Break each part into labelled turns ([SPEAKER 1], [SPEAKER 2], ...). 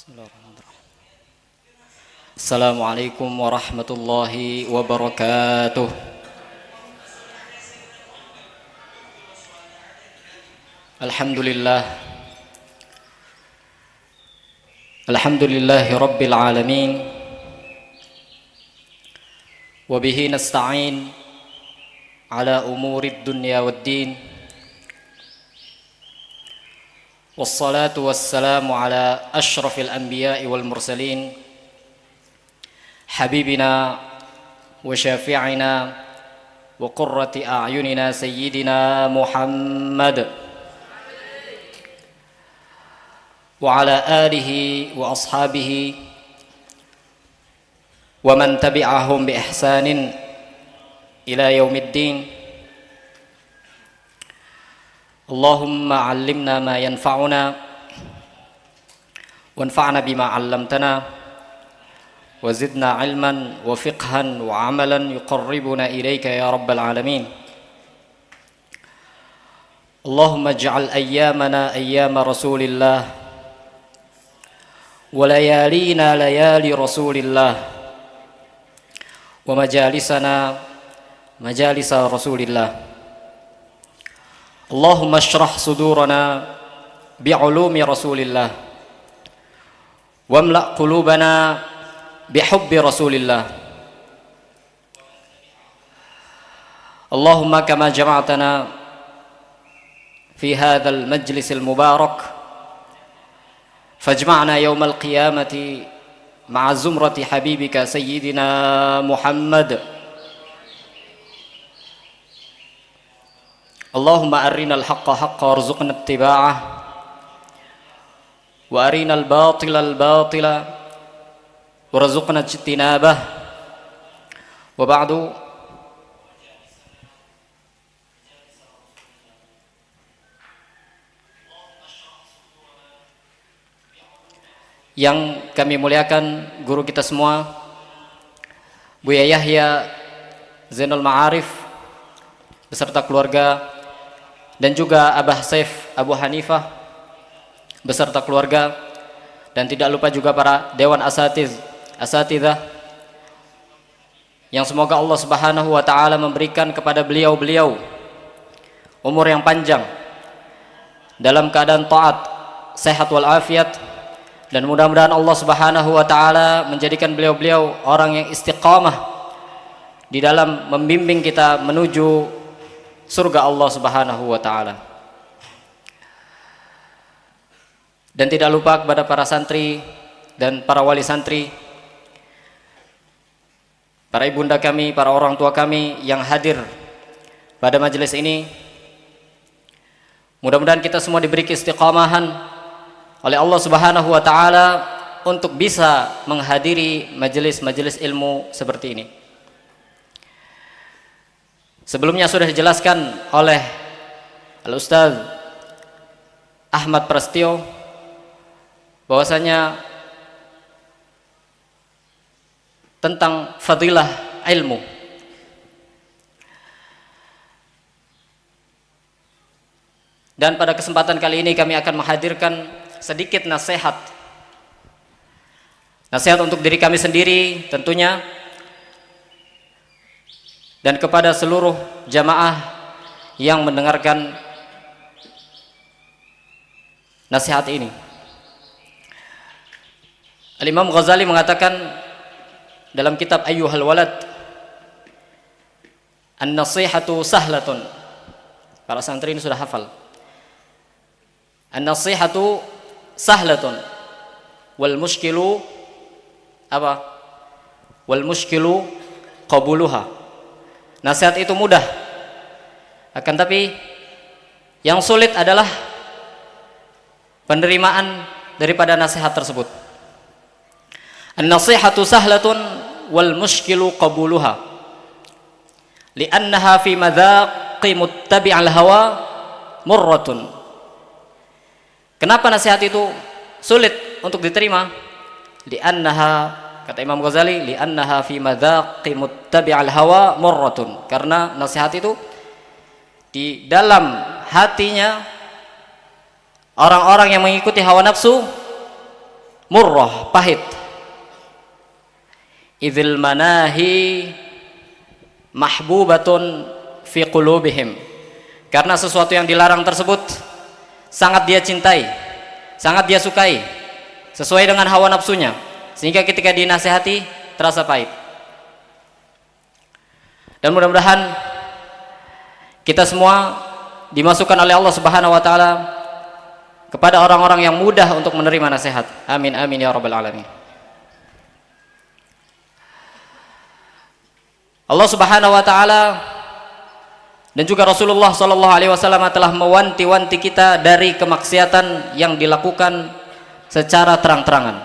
[SPEAKER 1] Bismillahirrahmanirrahim. Assalamualaikum warahmatullahi wabarakatuh. Alhamdulillah. Alhamdulillahi rabbil alamin. Wa bihi nasta'in ala umurid dunya waddin. Wassalatu wassalamu ala ashrafil anbiya'i wal mursalin habibina wa syafi'ina wa qurrati a'yunina sayyidina Muhammad wa ala alihi wa ashabihi wa man tabi'ahum bi ihsanin ila yaumiddin. Allahumma 'allimna ma yanfa'una wanfa'na bima 'allamtana wa zidna 'ilman wa fiqhan wa 'amalan yuqarribuna ilayka ya rabbal alamin. Allahumma ij'al ayyamana ayyama rasulillah wa layalina layali rasulillah wa majalisana majalisa rasulillah. Allahumma syrah sudurana bi'ulumi rasulillah wamla' qulubana bihubbi rasulillah. Allahumma kama jama'tana fi hadzal majlisil mubarak fajma'na yawmal qiyamati ma'a zumrati habibika sayyidina Muhammad. Allahumma arinal haqqa haqqa warzuqna ittiba'ah wa arinal batila batila warzuqna ijtinabah. Wa ba'du. Yang kami muliakan guru kita semua, Buya Yahya Zainul Ma'arif beserta keluarga, dan juga Abah Saif Abu Hanifah beserta keluarga, dan tidak lupa juga para dewan asatidzah yang semoga Allah Subhanahu wa taala memberikan kepada beliau-beliau umur yang panjang dalam keadaan taat, sehat wal afiat, dan mudah-mudahan Allah Subhanahu wa taala menjadikan beliau-beliau orang yang istiqamah di dalam membimbing kita menuju surga Allah Subhanahu wa taala. Dan tidak lupa kepada para santri dan para wali santri, para ibunda kami, para orang tua kami yang hadir pada majelis ini. Mudah-mudahan kita semua diberi istiqamahan oleh Allah Subhanahu wa taala untuk bisa menghadiri majelis-majelis ilmu seperti ini. Sebelumnya sudah dijelaskan oleh Al-Ustaz Ahmad Prasetyo bahwasanya tentang fadilah ilmu. Dan pada kesempatan kali ini kami akan menghadirkan sedikit nasihat. Nasihat untuk diri kami sendiri tentunya, dan kepada seluruh jamaah yang mendengarkan nasihat ini. Al-Imam Ghazali mengatakan dalam kitab Ayyuhal Walad, an-nasihatu sahlatun. Para santri ini sudah hafal. An-nasihatu sahlatun wal mushkilu apa? Wal mushkilu qabuluha. Nasihat itu mudah, akan tapi yang sulit adalah penerimaan daripada nasihat tersebut. An-nasihatu sahlatun wal mushkilu qabuluha li'annaha fi madhaqi muttabi'al hawa murratun. Kenapa nasihat itu sulit untuk diterima? Li'annaha, kata Imam Ghazali, li'annaha fi madhaqi muttabi'al hawa murratun, karena nasihat itu di dalam hatinya orang-orang yang mengikuti hawa nafsu murrah, pahit. Idzil manahi mahbubatun fi qulubihim. Karena sesuatu yang dilarang tersebut sangat dia cintai, sangat dia sukai, sesuai dengan hawa nafsunya, sehingga ketika dinasihati terasa pahit. Dan mudah-mudahan kita semua dimasukkan oleh Allah Subhanahu wa taala kepada orang-orang yang mudah untuk menerima nasihat. Amin amin ya rabbal alamin. Allah Subhanahu wa taala dan juga Rasulullah sallallahu alaihi wasallam telah mewanti-wanti kita dari kemaksiatan yang dilakukan secara terang-terangan.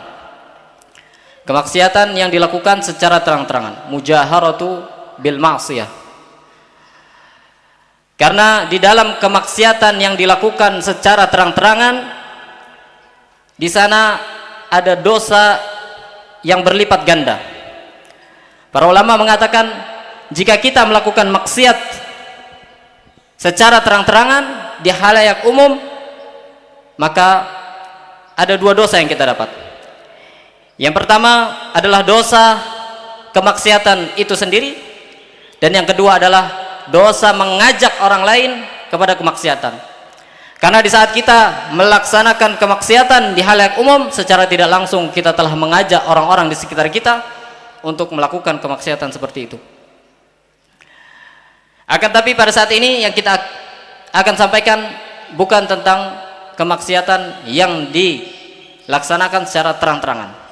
[SPEAKER 1] Kemaksiatan yang dilakukan secara terang-terangan, mujaharatu bil ma'siyah. Karena di dalam kemaksiatan yang dilakukan secara terang-terangan, di sana ada dosa yang berlipat ganda. Para ulama mengatakan jika kita melakukan maksiat secara terang-terangan di khalayak umum, maka ada dua dosa yang kita dapat. Yang pertama adalah dosa kemaksiatan itu sendiri, dan yang kedua adalah dosa mengajak orang lain kepada kemaksiatan. Karena di saat kita melaksanakan kemaksiatan di khalayak umum, secara tidak langsung kita telah mengajak orang-orang di sekitar kita untuk melakukan kemaksiatan seperti itu. Akan tapi pada saat ini yang kita akan sampaikan bukan tentang kemaksiatan yang dilaksanakan secara terang-terangan.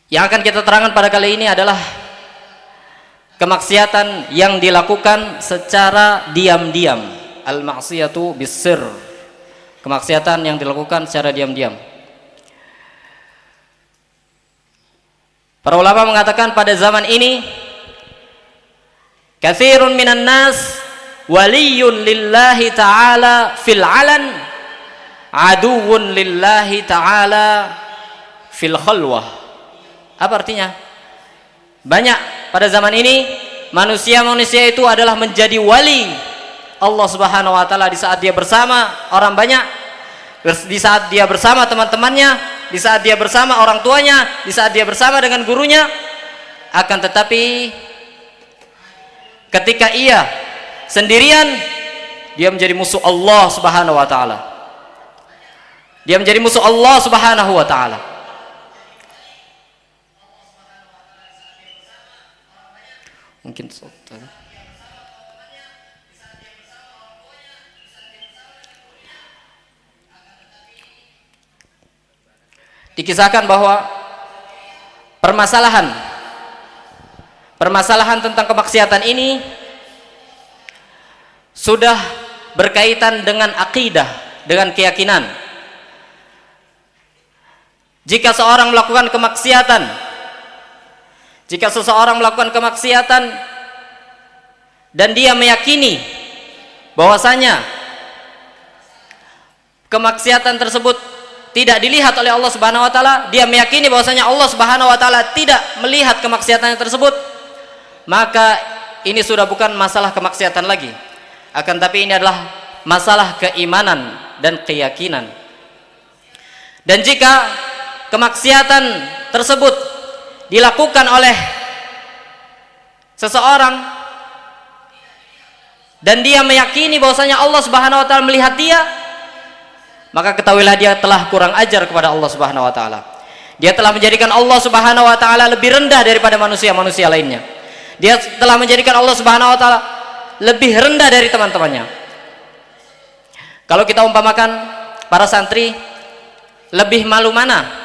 [SPEAKER 1] Yang akan kita terangkan pada kali ini adalah kemaksiatan yang dilakukan secara diam-diam. Al-ma'siyatu bis-sirr. Kemaksiatan yang dilakukan secara diam-diam. Para ulama mengatakan pada zaman ini katsirun minan nas waliyun lillahi ta'ala fil 'alan, aduwwun lillahi ta'ala fil khalwah. Apa artinya? Banyak pada zaman ini manusia-manusia itu adalah menjadi wali Allah Subhanahu wa taala di saat dia bersama orang banyak, di saat dia bersama teman-temannya, di saat dia bersama orang tuanya, di saat dia bersama dengan gurunya. Akan tetapi ketika ia sendirian, dia menjadi musuh Allah Subhanahu wa taala. Dia menjadi musuh Allah Subhanahu wa taala. Mungkin dikisahkan bahwa permasalahan tentang kemaksiatan ini sudah berkaitan dengan akidah, dengan keyakinan. Jika seseorang melakukan kemaksiatan dan dia meyakini bahwasanya kemaksiatan tersebut tidak dilihat oleh Allah Subhanahu wa taala, dia meyakini bahwasanya Allah Subhanahu wa taala tidak melihat kemaksiatan tersebut, maka ini sudah bukan masalah kemaksiatan lagi. Akan tapi ini adalah masalah keimanan dan keyakinan. Dan jika kemaksiatan tersebut dilakukan oleh seseorang dan dia meyakini bahwasanya Allah Subhanahu wa taala melihat dia, maka ketahuilah dia telah kurang ajar kepada Allah Subhanahu wa taala. Dia telah menjadikan Allah Subhanahu wa taala lebih rendah daripada manusia-manusia lainnya. Dia telah menjadikan Allah Subhanahu wa taala lebih rendah dari teman-temannya. Kalau kita umpamakan para santri, lebih malu mana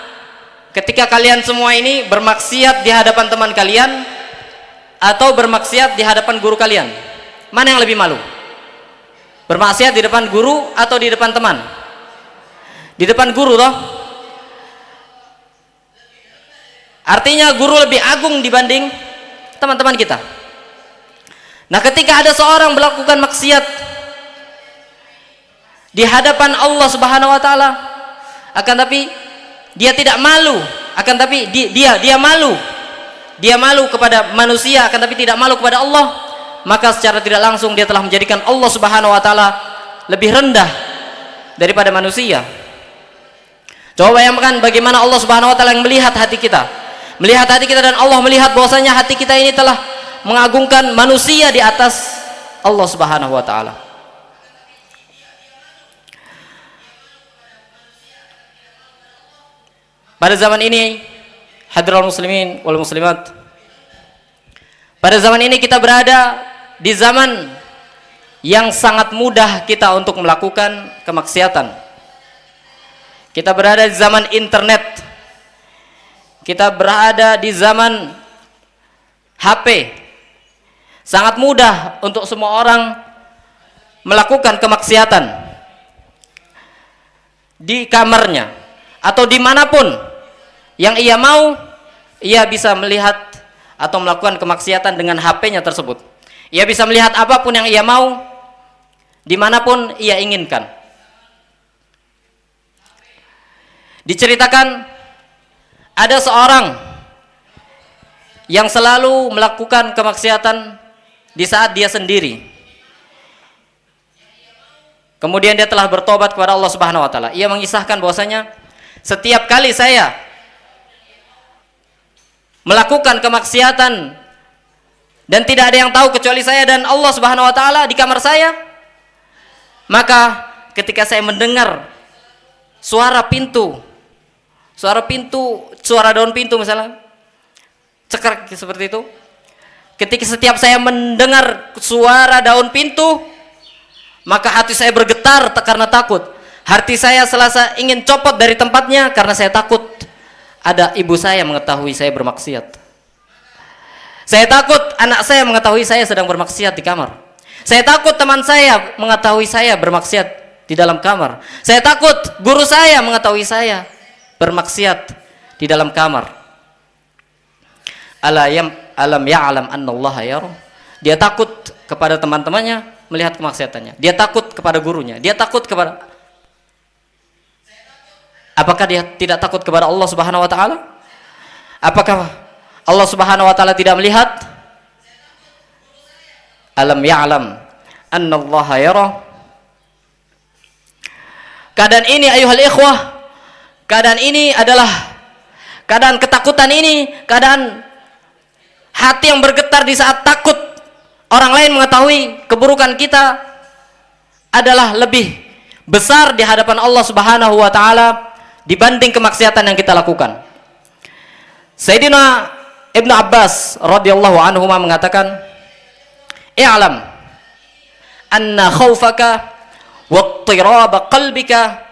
[SPEAKER 1] ketika kalian semua ini bermaksiat di hadapan teman kalian atau bermaksiat di hadapan guru kalian? Mana yang lebih malu? Bermaksiat di depan guru atau di depan teman? Di depan guru toh. Artinya guru lebih agung dibanding teman-teman kita. Nah, ketika ada seorang melakukan maksiat di hadapan Allah Subhanahu wa taala, akan tapi dia tidak malu, akan tapi dia malu kepada manusia, akan tapi tidak malu kepada Allah, maka secara tidak langsung dia telah menjadikan Allah Subhanahu wa taala lebih rendah daripada manusia. Coba bayangkan bagaimana Allah Subhanahu wa taala yang melihat hati kita. Melihat hati kita, dan Allah melihat bahwasanya hati kita ini telah mengagungkan manusia di atas Allah Subhanahu wa taala. Pada zaman ini, hadirin muslimin wal muslimat, pada zaman ini kita berada di zaman yang sangat mudah kita untuk melakukan kemaksiatan. Kita berada di zaman internet. Kita berada di zaman HP. Sangat mudah untuk semua orang melakukan kemaksiatan di kamarnya atau dimanapun yang ia mau. Ia bisa melihat atau melakukan kemaksiatan dengan HP-nya tersebut. Ia bisa melihat apapun yang ia mau dimanapun ia inginkan. Diceritakan ada seorang yang selalu melakukan kemaksiatan di saat dia sendiri. Kemudian dia telah bertobat kepada Allah Subhanahu wa taala. Ia mengisahkan bahwasanya setiap kali saya melakukan kemaksiatan dan tidak ada yang tahu kecuali saya dan Allah Subhanahu wa taala di kamar saya, maka ketika saya mendengar suara daun pintu misalnya cekrek seperti itu, ketika setiap saya mendengar suara daun pintu, maka hati saya bergetar karena takut. Hati saya selasa ingin copot dari tempatnya karena saya takut ada ibu saya mengetahui saya bermaksiat. Saya takut anak saya mengetahui saya sedang bermaksiat di kamar. Saya takut teman saya mengetahui saya bermaksiat di dalam kamar. Saya takut guru saya mengetahui saya bermaksiat di dalam kamar. Alam ya'lam annallaha yara. Dia takut kepada teman-temannya melihat kemaksiatannya. Dia takut kepada gurunya. Dia takut kepada... Apakah dia tidak takut kepada Allah Subhanahu wa taala? Apakah Allah Subhanahu wa taala tidak melihat? Alam ya'lam annallaha yara. Keadaan ini ayuhal ikhwah, keadaan ini adalah keadaan ketakutan ini, keadaan hati yang bergetar di saat takut orang lain mengetahui keburukan kita adalah lebih besar di hadapan Allah Subhanahu wa taala dibanding kemaksiatan yang kita lakukan. Sayyidina Ibnu Abbas radhiyallahu anhu mengatakan, "I'lam anna khaufaka wa ittirab qalbika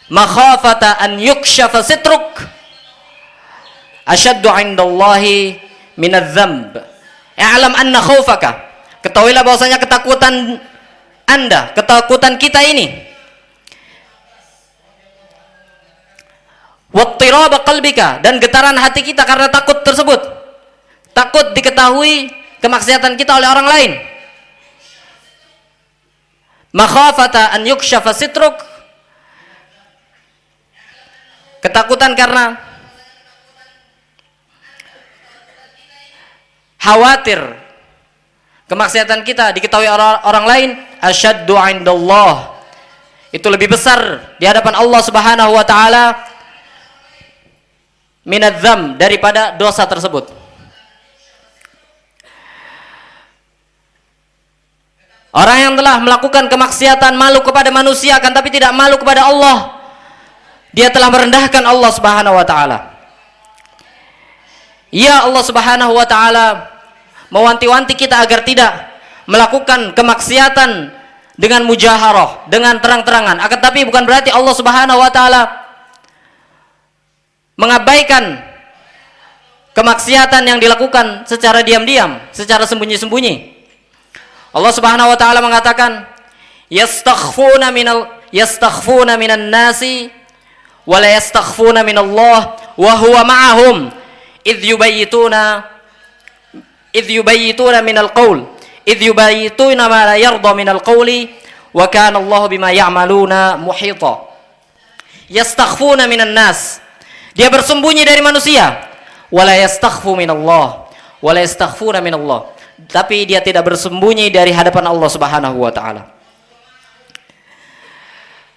[SPEAKER 1] makhafata an yukshafa sitruk asyaddu 'indallahi min adz-dzamb." I'lam anna khaufaka, ketahuilah bahwasanya ketakutan Anda, ketakutan kita ini, wattirab qalbika, dan getaran hati kita karena takut tersebut, takut diketahui kemaksiatan kita oleh orang lain, makhafata an yukshafa sitruk, ketakutan karena khawatir kemaksiatan kita diketahui orang lain, asyaddu 'indallah, itu lebih besar di hadapan Allah Subhanahu wa taala minadzam, daripada dosa tersebut. Orang yang telah melakukan kemaksiatan malu kepada manusia akan tapi tidak malu kepada Allah, dia telah merendahkan Allah Subhanahu wa taala. Ya, Allah Subhanahu wa taala mewanti-wanti kita agar tidak melakukan kemaksiatan dengan mujaharah, dengan terang-terangan. Akan tapi bukan berarti Allah Subhanahu wa taala mengabaikan kemaksiatan yang dilakukan secara diam-diam, secara sembunyi-sembunyi. Allah Subhanahu wa taala mengatakan, yastakhfuna minan nasi wa la yastakhfuna minallah wa huwa ma'ahum idh yubayyituna minal qaul idh yubayyituna ma la yarda minal qawli wa kana Allah bima ya'maluna muhita. Yastakhfuna minan nas, Dia bersembunyi dari manusia. Wala yastakhfu minallah, wala yastakhfuna minallah. Tapi dia tidak bersembunyi dari hadapan Allah Subhanahu wa taala.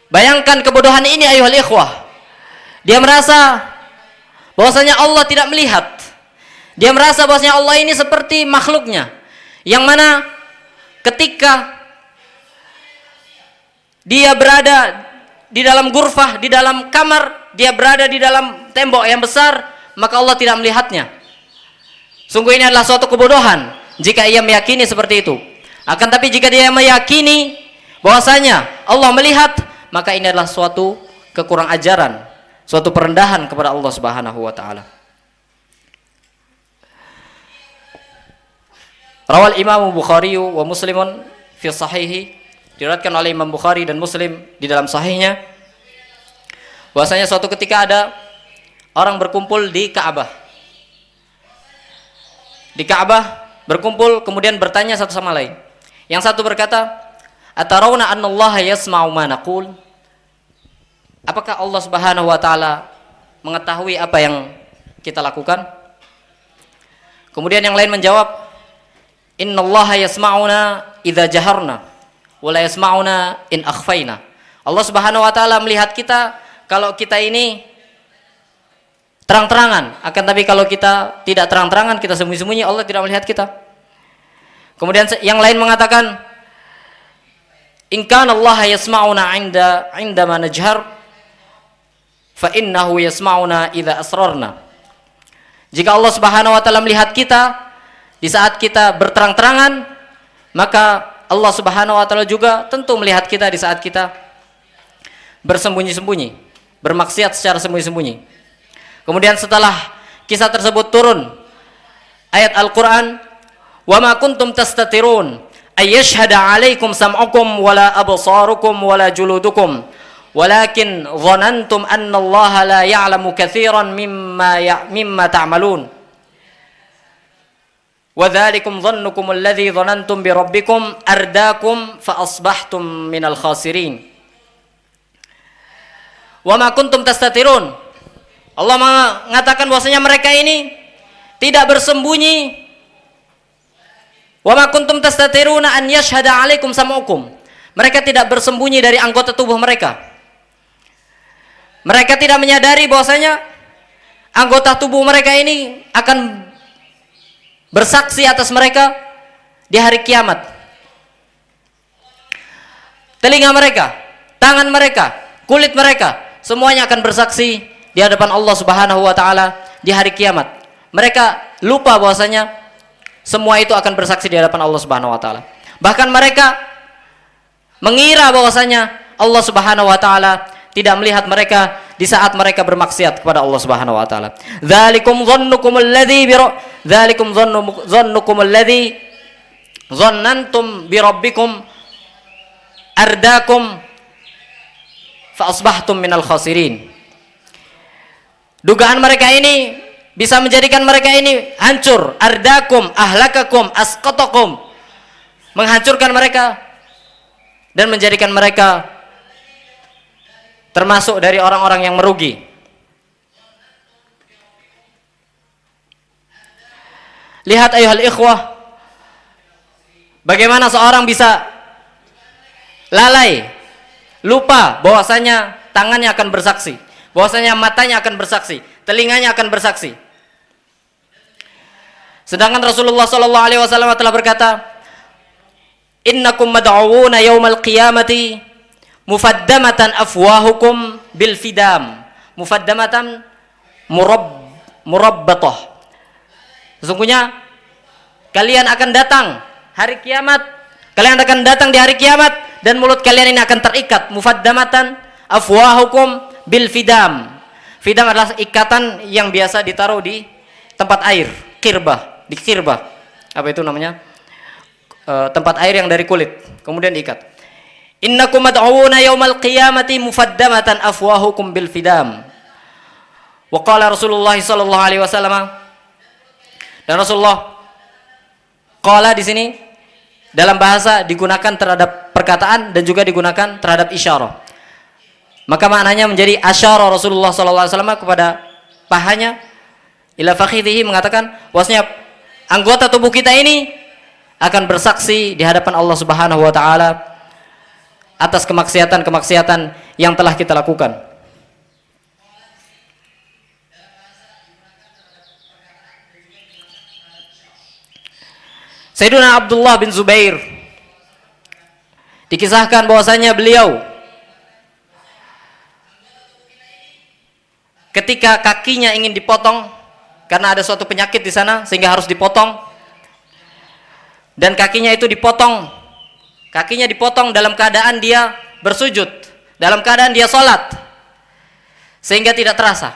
[SPEAKER 1] Bayangkan kebodohan ini ayuhal ikhwah. Dia merasa bahwasanya Allah tidak melihat. Dia merasa bahwasanya Allah ini seperti makhluknya, yang mana ketika dia berada di dalam gurfah, di dalam kamar, dia berada di dalam tembok yang besar, maka Allah tidak melihatnya. Sungguh ini adalah suatu kebodohan jika ia meyakini seperti itu. Akan tapi jika dia meyakini bahwasanya Allah melihat, maka ini adalah suatu kekurang ajaran, suatu perendahan kepada Allah Subhanahu wa taala. Rawal Imam Bukhari wa Muslimun fi sahihi, diriwayatkan oleh Imam Bukhari dan Muslim di dalam sahihnya, bahwasanya suatu ketika ada orang berkumpul di Ka'bah. Di Ka'bah berkumpul, kemudian bertanya satu sama lain. Yang satu berkata, "Atarawna annallaha yasma'u ma naqul?" Apakah Allah Subhanahu wa taala mengetahui apa yang kita lakukan? Kemudian yang lain menjawab, "Innallaha yasma'una idza jaharna wa la yasma'una in akhfaina." Allah Subhanahu wa taala melihat kita kalau kita ini terang-terangan, akan tapi kalau kita tidak terang-terangan, kita sembunyi-sembunyi, Allah tidak melihat kita. Kemudian yang lain mengatakan, "In kana Allah yasma'una 'inda ma najhar fa innahu yasma'una idza asrarna." Jika Allah Subhanahu wa taala melihat kita di saat kita berterang-terangan, maka Allah Subhanahu wa taala juga tentu melihat kita di saat kita bersembunyi-sembunyi, bermaksiat secara sembunyi-sembunyi. Kemudian setelah kisah tersebut turun ayat Al-Qur'an, "Wa ma kuntum tastatirun ay yashhada 'alaikum sam'ukum wala absarukum wala juludukum walakin dhanantum anna Allah la ya'lamu katsiran mimma ta'malun wa dzalikum dhannukum alladzi dhanantum bi rabbikum ardaakum fa asbahtum minal khasirin." Wa ma kuntum tastatirun, Allah mengatakan bahwasanya mereka ini tidak bersembunyi. Wa ma kuntum tastatiruna an yashhada 'alaikum sam'ukum. Mereka tidak bersembunyi dari anggota tubuh mereka. Mereka tidak menyadari bahwasanya anggota tubuh mereka ini akan bersaksi atas mereka di hari kiamat. Telinga mereka, tangan mereka, kulit mereka, semuanya akan bersaksi di hadapan Allah Subhanahu wa taala di hari kiamat. Mereka lupa bahwasanya semua itu akan bersaksi di hadapan Allah Subhanahu wa taala. Bahkan mereka mengira bahwasanya Allah Subhanahu wa taala tidak melihat mereka di saat mereka bermaksiat kepada Allah Subhanahu wa taala. Dzalikum dhannukum alladzi dhannantum bi rabbikum ardaakum fa asbahtum minal khasirin. Dugaan mereka ini bisa menjadikan mereka ini hancur. Ardakum, ahlakakum, asqatakum, menghancurkan mereka dan menjadikan mereka termasuk dari orang-orang yang merugi. Lihat ayuhal ikhwah, bagaimana seorang bisa lalai, lupa bahwasanya tangannya akan bersaksi, bahwasanya matanya akan bersaksi, telinganya akan bersaksi. Sedangkan Rasulullah sallallahu alaihi wasallam telah berkata, "Innakum mad'uuna yaumal qiyamati mufaddamatan afwahukum bil fidam." Mufaddamatan murabbatah. Sesungguhnya kalian akan datang hari kiamat, kalian akan datang di hari kiamat dan mulut kalian ini akan terikat. Mufaddamatan afwahukum bil fidam. Fidam adalah ikatan yang biasa ditaruh di tempat air, kirbah, di kirbah. Apa itu namanya? Tempat air yang dari kulit, kemudian diikat. Innakum mad'uuna yaumal qiyamati mufaddamatan afwahukum bil fidam. Wa qala Rasulullah sallallahu alaihi wasallam, dan Rasulullah qala di sini dalam bahasa digunakan terhadap perkataan dan juga digunakan terhadap isyarah. Maka maknanya menjadi asyara Rasulullah sallallahu alaihi wasallam kepada pahanya ila fakhidhihi, mengatakan bahwasanya anggota tubuh kita ini akan bersaksi di hadapan Allah Subhanahu wa taala atas kemaksiatan-kemaksiatan yang telah kita lakukan. Sayyidina Abdullah bin Zubair dikisahkan bahwasanya beliau ketika kakinya ingin dipotong karena ada suatu penyakit di sana sehingga harus dipotong, dan kakinya itu dipotong, kakinya dipotong dalam keadaan dia bersujud, dalam keadaan dia sholat, sehingga tidak terasa.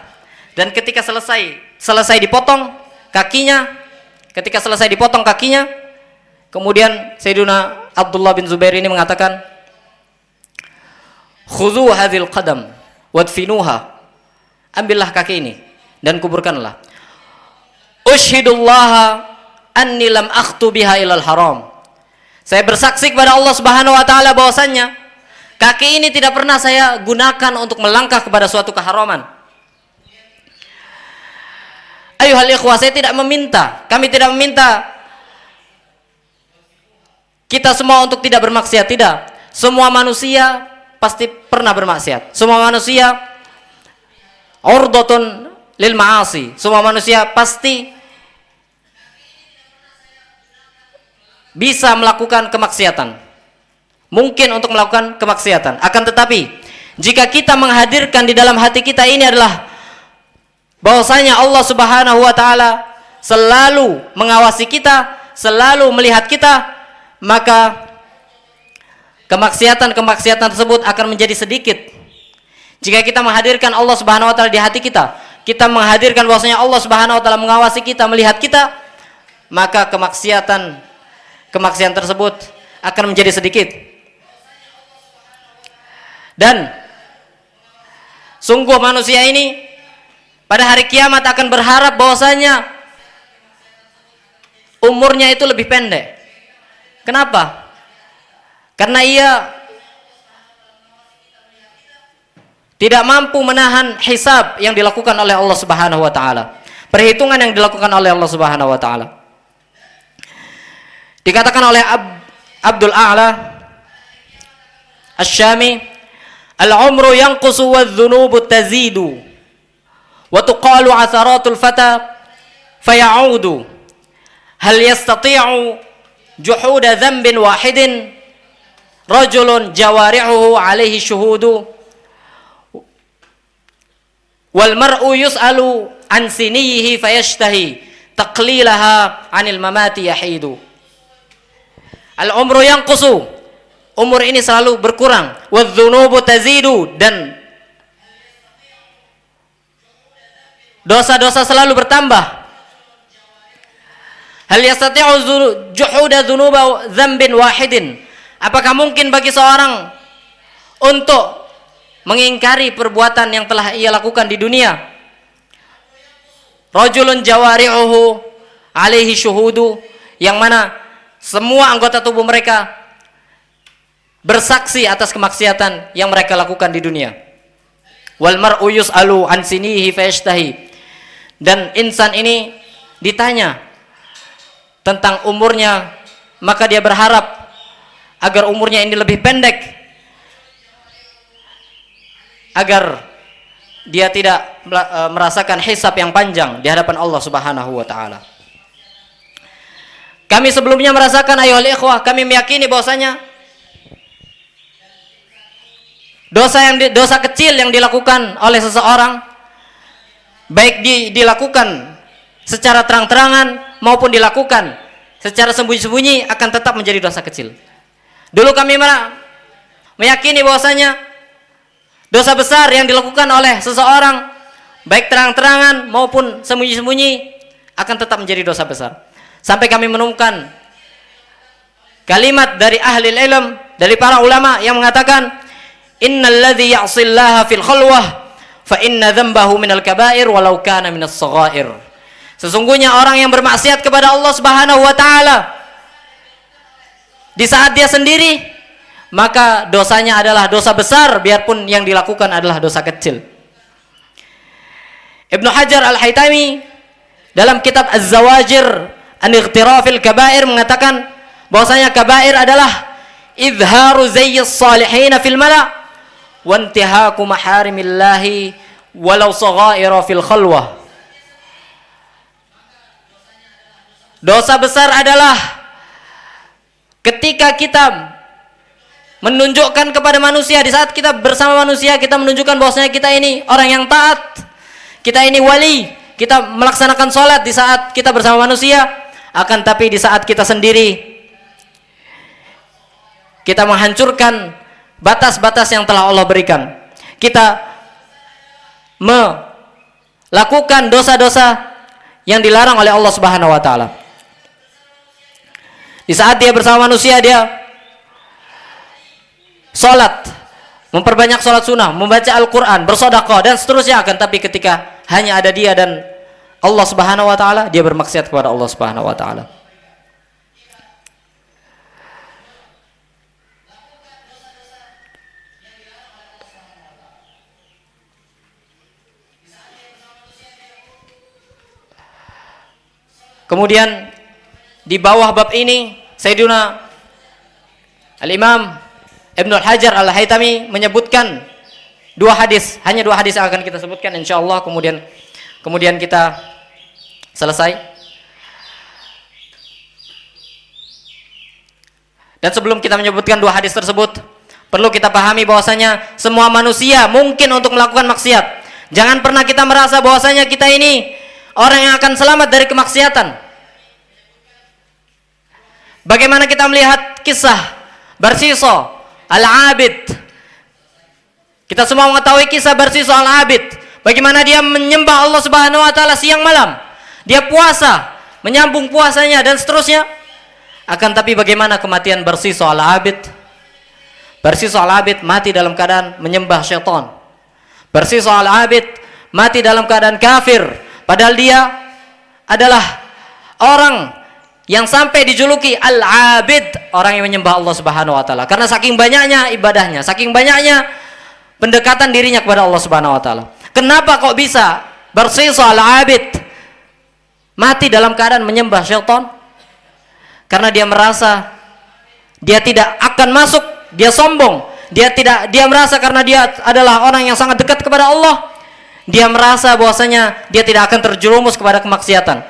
[SPEAKER 1] Dan ketika selesai dipotong kakinya, kemudian Sayyidina Abdullah bin Zubair ini mengatakan, khudhu hadhil qadam wadfinuha, ambillah kaki ini dan kuburkanlah. Ushhidullaha anni lam akhtu biha ilal haram, saya bersaksi kepada Allah Subhanahu wa taala bahwasannya kaki ini tidak pernah saya gunakan untuk melangkah kepada suatu keharaman. Ayuhal ikhwah, kami tidak meminta kita semua untuk tidak bermaksiat, tidak. Semua manusia pasti pernah bermaksiat. Semua manusia urdatun lil ma'asi. Semua manusia pasti bisa melakukan kemaksiatan. Mungkin untuk melakukan kemaksiatan. Akan tetapi, jika kita menghadirkan di dalam hati kita ini adalah bahwasanya Allah Subhanahu wa taala selalu mengawasi kita, selalu melihat kita, maka kemaksiatan tersebut akan menjadi sedikit. Jika kita menghadirkan Allah Subhanahu wa taala di hati kita, kita menghadirkan bahwasanya Allah Subhanahu wa taala mengawasi kita, melihat kita, maka kemaksiatan tersebut akan menjadi sedikit. Dan sungguh manusia ini pada hari kiamat akan berharap bahwasanya umurnya itu lebih pendek. Kenapa? Karena ia tidak mampu menahan hisab yang dilakukan oleh Allah Subhanahu wa taala. Perhitungan yang dilakukan oleh Allah Subhanahu wa taala. Dikatakan oleh Abdul A'la Asy-Syami, al-umru yanqusu wadh-dhunubu tazidu wa tuqalu atharatul fata fayaudu hal yastati'u juhuda dhanbin wahidin rajulun jawari'uhu alaihi syuhudu wal mar'u yus'alu an sinihi fayashtahi taqlilaha anil mamati yahidu. Al-umru yanqusu, umur ini selalu berkurang, wadh-dhunubu tazidu, dan dosa-dosa selalu bertambah. Hal yastati'u juhuda dhunuba dzambin wahidin, apakah mungkin bagi seorang untuk mengingkari perbuatan yang telah ia lakukan di dunia? Rajulun jawari'uhu alaihi syuhudu, yang mana semua anggota tubuh mereka bersaksi atas kemaksiatan yang mereka lakukan di dunia. Wal mar'u yus'alu an sinihi fayashtahi, dan insan ini ditanya tentang umurnya, maka dia berharap agar umurnya ini lebih pendek, agar dia tidak merasakan hisab yang panjang di hadapan Allah Subhanahu wa taala. Kami sebelumnya merasakan, ayohal ikhwah, kami meyakini bahwasanya dosa kecil yang dilakukan oleh seseorang, baik dilakukan secara terang-terangan maupun dilakukan secara sembunyi-sembunyi, akan tetap menjadi dosa kecil. Dulu kami meyakini bahwasanya dosa besar yang dilakukan oleh seseorang, baik terang-terangan maupun sembunyi-sembunyi, akan tetap menjadi dosa besar. Sampai kami menemukan kalimat dari ahli ilm, dari para ulama yang mengatakan, innal ladzi ya'sillaha fil khalwah fa inna dzambahu minal kaba'ir walau kana minas saghair. Sesungguhnya orang yang bermaksiat kepada Allah Subhanahu wa taala di saat dia sendiri, maka dosanya adalah dosa besar biarpun yang dilakukan adalah dosa kecil. Ibnu Hajar Al-Haytami dalam kitab Az-Zawajir an Ightirafil Kabair mengatakan bahwasanya kabair adalah izharu zayyis salihin fil mala' wa intihaku maharimillahi walau saghaira fil khalwah. Dosa besar adalah ketika kita menunjukkan kepada manusia, di saat kita bersama manusia, kita menunjukkan bahwasanya kita ini orang yang taat, kita ini wali, kita melaksanakan sholat di saat kita bersama manusia. Akan tapi di saat kita sendiri, kita menghancurkan batas-batas yang telah Allah berikan. Kita melakukan dosa-dosa yang dilarang oleh Allah Subhanahu wa taala. Di saat dia bersama manusia, dia sholat, memperbanyak sholat sunnah, membaca Al-Quran, bersedekah dan seterusnya. Akan tapi ketika hanya ada dia dan Allah Subhanahu wa taala, dia bermaksiat kepada Allah Subhanahu wa taala. Kemudian di bawah bab ini Sayyiduna Al-Imam Ibnu Hajar Al-Haytami menyebutkan dua hadis, hanya dua hadis yang akan kita sebutkan insyaallah, kemudian kita selesai. Dan sebelum kita menyebutkan dua hadis tersebut, perlu kita pahami bahwasanya semua manusia mungkin untuk melakukan maksiat. Jangan pernah kita merasa bahwasanya kita ini orang yang akan selamat dari kemaksiatan. Bagaimana kita melihat kisah Barsiso Al-Abid? Kita semua mengetahui kisah Barsiso Al-Abid. Bagaimana dia menyembah Allah Subhanahu wa taala siang malam. Dia puasa, menyambung puasanya dan seterusnya. Akan tapi bagaimana kematian Barsiso Al-Abid? Barsiso Al-Abid mati dalam keadaan menyembah syaitan. Barsiso Al-Abid mati dalam keadaan kafir, padahal dia adalah orang yang sampai dijuluki Al-Abid, orang yang menyembah Allah Subhanahu wa taala, karena saking banyaknya ibadahnya, saking banyaknya pendekatan dirinya kepada Allah Subhanahu wa taala. Kenapa kok bisa Barsiso Al-Abid mati dalam keadaan menyembah syaitan? Karena dia merasa dia tidak akan masuk, dia sombong, dia merasa karena dia adalah orang yang sangat dekat kepada Allah, dia merasa bahwasanya dia tidak akan terjerumus kepada kemaksiatan,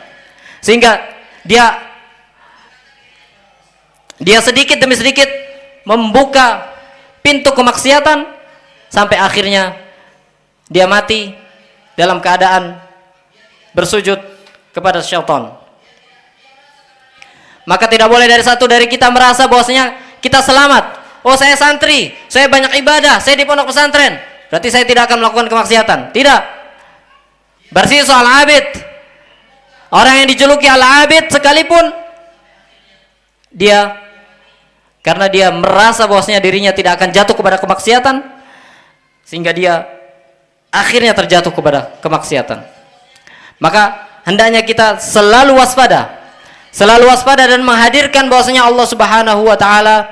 [SPEAKER 1] sehingga dia sedikit demi sedikit membuka pintu kemaksiatan sampai akhirnya dia mati dalam keadaan bersujud kepada syaitan. Maka tidak boleh dari kita merasa bahwasanya kita selamat. Oh, saya santri, saya banyak ibadah, saya di pondok pesantren, berarti saya tidak akan melakukan kemaksiatan. Tidak. Barsiso Al-Abid, orang yang dijuluki Al-Abid sekalipun, dia karena dia merasa bahwasanya dirinya tidak akan jatuh kepada kemaksiatan, sehingga dia akhirnya terjatuh kepada kemaksiatan. Maka hendaknya kita selalu waspada dan menghadirkan bahwasanya Allah Subhanahu wa taala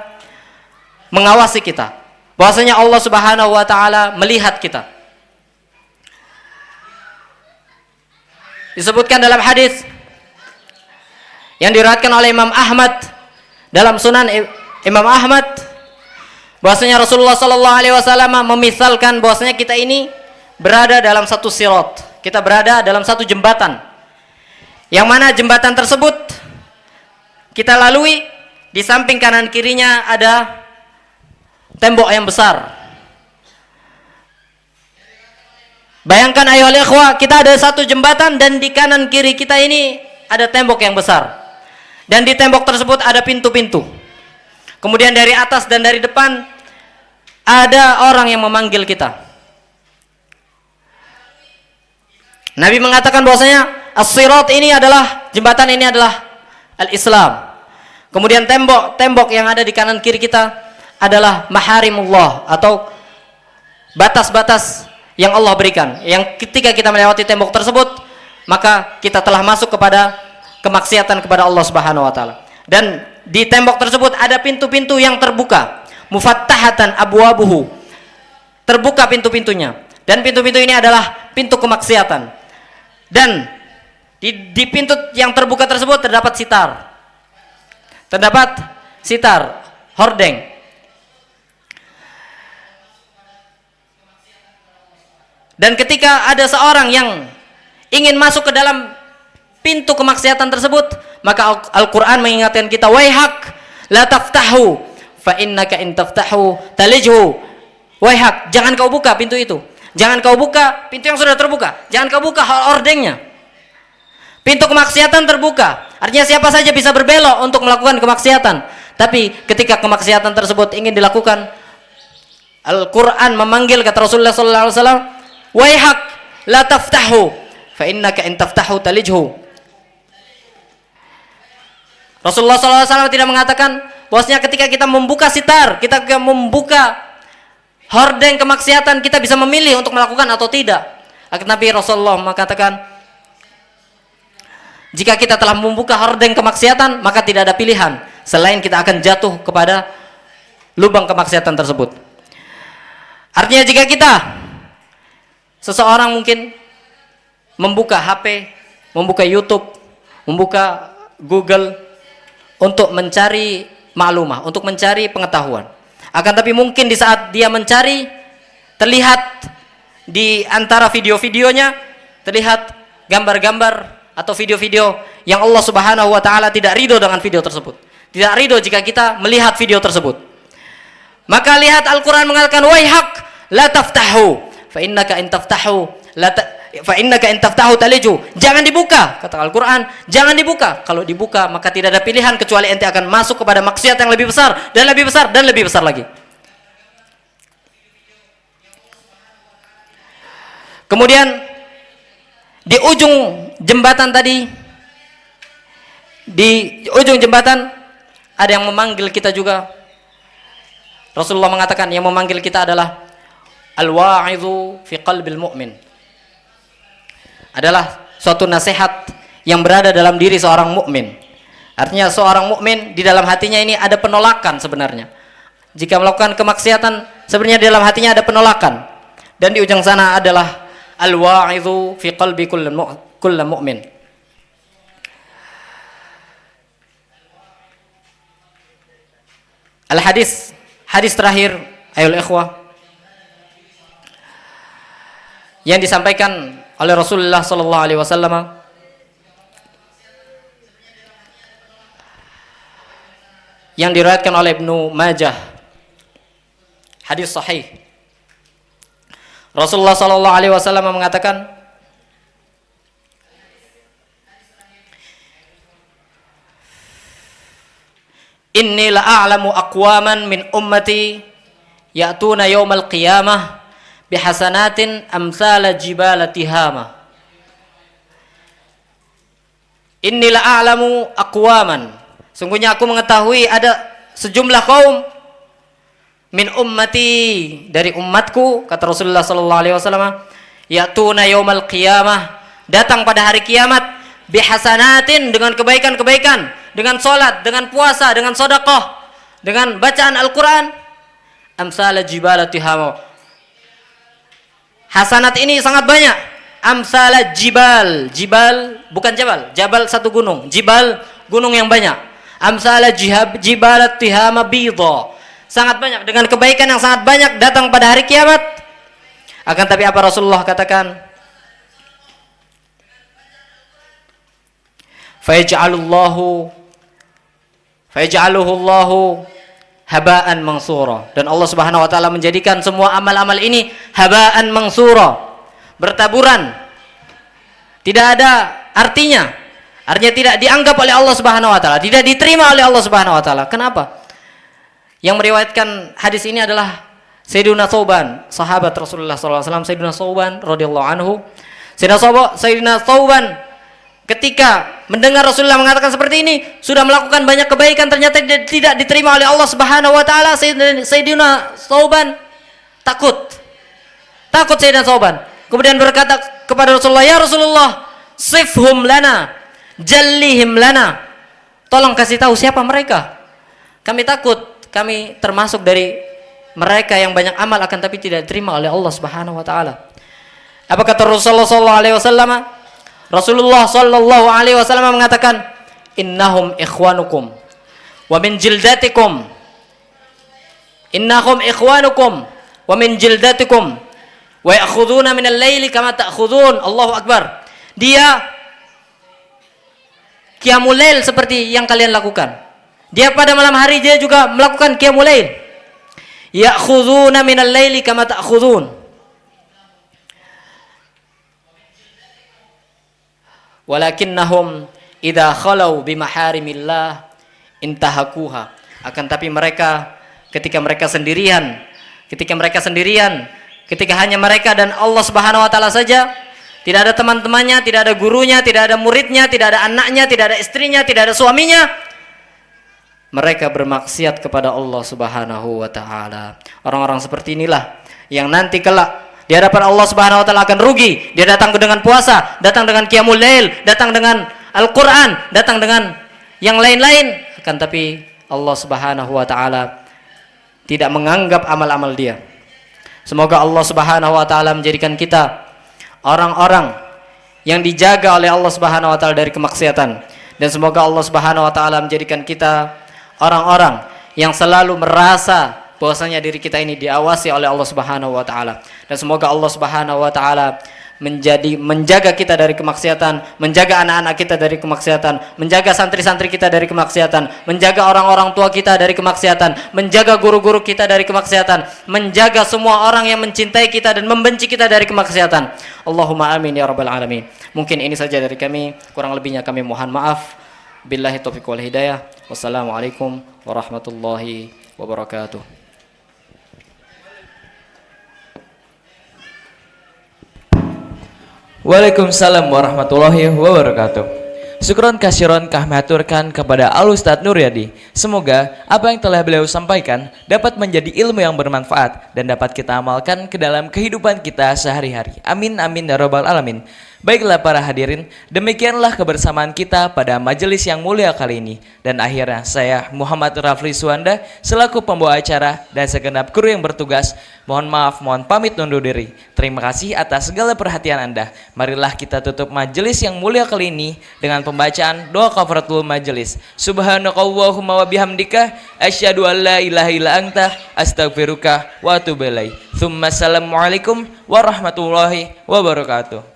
[SPEAKER 1] mengawasi kita, bahwasanya Allah Subhanahu wa taala melihat kita. Disebutkan dalam hadis yang diriwayatkan oleh Imam Ahmad dalam Sunan Imam Ahmad, bahwasanya Rasulullah sallallahu alaihi wasallam memisalkan bahwasanya kita ini berada dalam satu sirat, kita berada dalam satu jembatan, yang mana jembatan tersebut kita lalui, di samping kanan kirinya ada tembok yang besar. Bayangkan ayohal ikhwah, kita ada satu jembatan dan di kanan kiri kita ini ada tembok yang besar, dan di tembok tersebut ada pintu-pintu. Kemudian dari atas dan dari depan ada orang yang memanggil kita. Nabi mengatakan bahwasanya as-sirat ini adalah, jembatan ini adalah al-Islam. Kemudian tembok yang ada di kanan kiri kita adalah maharimullah, atau batas-batas yang Allah berikan, yang ketika kita melewati tembok tersebut maka kita telah masuk kepada kemaksiatan kepada Allah Subhanahu wa taala. Dan di tembok tersebut ada pintu-pintu yang terbuka, mufattahatan abwabuhu, terbuka pintu-pintunya, dan pintu-pintu ini adalah pintu kemaksiatan. Dan di pintu yang terbuka tersebut terdapat sitar. Terdapat sitar, hordeng. Dan ketika ada seorang yang ingin masuk ke dalam pintu kemaksiatan tersebut, maka Al-Quran mengingatkan kita, waihak la taftahu fa innaka in taftahu talijhu. Waihak, jangan kau buka pintu itu. Jangan kau buka pintu yang sudah terbuka. Jangan kau buka hordengnya. Pintu kemaksiatan terbuka. Artinya siapa saja bisa berbelok untuk melakukan kemaksiatan. Tapi ketika kemaksiatan tersebut ingin dilakukan, Al-Quran memanggil, kata Rasulullah SAW, waihak la taftahu fa innaka in taftahu talijhu. Rasulullah SAW tidak mengatakan bahwasanya ketika kita membuka sitar, kita membuka hordeng kemaksiatan, kita bisa memilih untuk melakukan atau tidak. Akan Nabi Rasulullah mengatakan, jika kita telah membuka hordeng kemaksiatan, maka tidak ada pilihan selain kita akan jatuh kepada lubang kemaksiatan tersebut. Artinya jika seseorang mungkin membuka HP, membuka YouTube, membuka Google untuk mencari maklumah, untuk mencari pengetahuan. Akan tapi mungkin di saat dia mencari, terlihat di antara video-videonya, terlihat gambar-gambar atau video-video yang Allah Subhanahu wa taala tidak ridho dengan video tersebut. Tidak ridho jika kita melihat video tersebut. Maka lihat Al-Qur'an mengatakan, waihak la taftahu fa innaka in taftahu taliju. Jangan dibuka, kata Al-Qur'an, jangan dibuka. Kalau dibuka maka tidak ada pilihan kecuali ente akan masuk kepada maksiat yang lebih besar dan lebih besar dan lebih besar lagi. Kemudian di ujung jembatan tadi, di ujung jembatan ada yang memanggil kita juga. Rasulullah mengatakan yang memanggil kita adalah al-wa'idhu fi qalbil mu'min. Adalah suatu nasihat yang berada dalam diri seorang mukmin. Artinya seorang mukmin di dalam hatinya ini ada penolakan sebenarnya. Jika melakukan kemaksiatan, sebenarnya di dalam hatinya ada penolakan. Dan di ujung sana adalah al-wa'idhu fi qalbi kulli mu'min. Al-hadis, hadis terakhir ayol ikhwah yang disampaikan oleh Rasulullah sallallahu alaihi wasallam yang diriwayatkan oleh Ibnu Majah, hadis sahih. Rasulullah sallallahu alaihi wasallam mengatakan, inni la'alamu aqwaman min ummati ya'tuna yawmal qiyamah bihasanatin amsala jibala tihama. Inni la'alamu aqwaman, sungguhnya aku mengetahui ada sejumlah kaum min ummati, dari umatku, kata Rasulullah sallallahu alaihi wasallam, ya'tuna yaumal qiyamah, datang pada hari kiamat, bihasanatin, dengan kebaikan-kebaikan, dengan salat, dengan puasa, dengan sedekah, dengan bacaan Al-Qur'an, amsal jibal tihama. Hasanat ini sangat banyak. Amsal jibal, jibal bukan jabal, jabal satu gunung, jibal gunung yang banyak. Amsal jibal tihama bidha, sangat banyak, dengan kebaikan yang sangat banyak datang pada hari kiamat. Akan tapi apa Rasulullah katakan? Fayaj'aluhu Allahu haba'an mansura, dan Allah Subhanahu wa taala menjadikan semua amal-amal ini haba'an mansura, bertaburan, tidak ada artinya. Artinya tidak dianggap oleh Allah Subhanahu wa taala, tidak diterima oleh Allah Subhanahu wa taala. Kenapa? Yang meriwayatkan hadis ini adalah Sayyidina Thauban, sahabat Rasulullah SAW. Sayyidina Thauban radhiyallahu anhu. Sayyidina Thauban ketika mendengar Rasulullah mengatakan seperti ini, sudah melakukan banyak kebaikan, ternyata tidak diterima oleh Allah Subhanahu wa taala. Sayyidina Thauban takut Sayyidina Thauban. Kemudian berkata kepada Rasulullah, "Ya Rasulullah, sifhum lana, jallihim lana." Tolong kasih tahu siapa mereka. Kami takut kami termasuk dari mereka yang banyak amal akan tapi tidak diterima oleh Allah Subhanahu wa taala. Apa kata Rasulullah sallallahu alaihi wasallam? Rasulullah sallallahu alaihi wasallam mengatakan, innahum ikhwanukum wa min jildatikum. Innahum ikhwanukum wa min jildatikum wa ya'khuduna minal laili kama ta'khudun. Allahu akbar. Dia qiyamul lail seperti yang kalian lakukan. Dia pada malam hari dia juga melakukan qiyamul lail. Ya'khuduna minal laili kama ta'khudun. Walakinnahum idza khalau bimaharimillah intahakuha. Akan tapi mereka ketika mereka sendirian, ketika hanya mereka dan Allah Subhanahu wa taala saja, tidak ada teman-temannya, tidak ada gurunya, tidak ada muridnya, tidak ada anaknya, tidak ada istrinya, tidak ada suaminya, mereka bermaksiat kepada Allah Subhanahu wa taala. Orang-orang seperti inilah yang nanti kelak di hadapan Allah Subhanahu wa taala akan rugi. Dia datang dengan puasa, datang dengan qiyamul lail, datang dengan Al-Qur'an, datang dengan yang lain-lain, akan tapi Allah Subhanahu wa taala tidak menganggap amal-amal dia. Semoga Allah Subhanahu wa taala menjadikan kita orang-orang yang dijaga oleh Allah Subhanahu wa taala dari kemaksiatan, dan semoga Allah Subhanahu wa taala menjadikan kita orang-orang yang selalu merasa bahwasanya diri kita ini diawasi oleh Allah Subhanahu wa taala, dan semoga Allah Subhanahu wa taala menjaga kita dari kemaksiatan, menjaga anak-anak kita dari kemaksiatan, menjaga santri-santri kita dari kemaksiatan, menjaga orang-orang tua kita dari kemaksiatan, menjaga guru-guru kita dari kemaksiatan, menjaga semua orang yang mencintai kita dan membenci kita dari kemaksiatan. Allahumma amin ya rabbal alamin. Mungkin ini saja dari kami, kurang lebihnya kami mohon maaf. Billahi taufiq wal hidayah. Wassalamualaikum warahmatullahi wabarakatuh.
[SPEAKER 2] Waalaikumsalam warahmatullahi wabarakatuh. Syukron kasiron kami aturkan kepada Al-Ustadz Nuryadi. Semoga apa yang telah beliau sampaikan dapat menjadi ilmu yang bermanfaat dan dapat kita amalkan ke dalam kehidupan kita sehari-hari. Amin amin ya rabbal alamin. Baiklah para hadirin, demikianlah kebersamaan kita pada majelis yang mulia kali ini. Dan akhirnya saya Muhammad Rafli Suwanda selaku pembawa acara dan segenap kru yang bertugas, mohon maaf, mohon pamit undur diri. Terima kasih atas segala perhatian Anda. Marilah kita tutup majelis yang mulia kali ini dengan pembacaan doa kafaratul majelis. Subhanakallahumma wa bihamdika asyhadu an la ilaha illa anta astaghfiruka wa atubu ilaik. Tsumma assalamualaikum warahmatullahi wabarakatuh.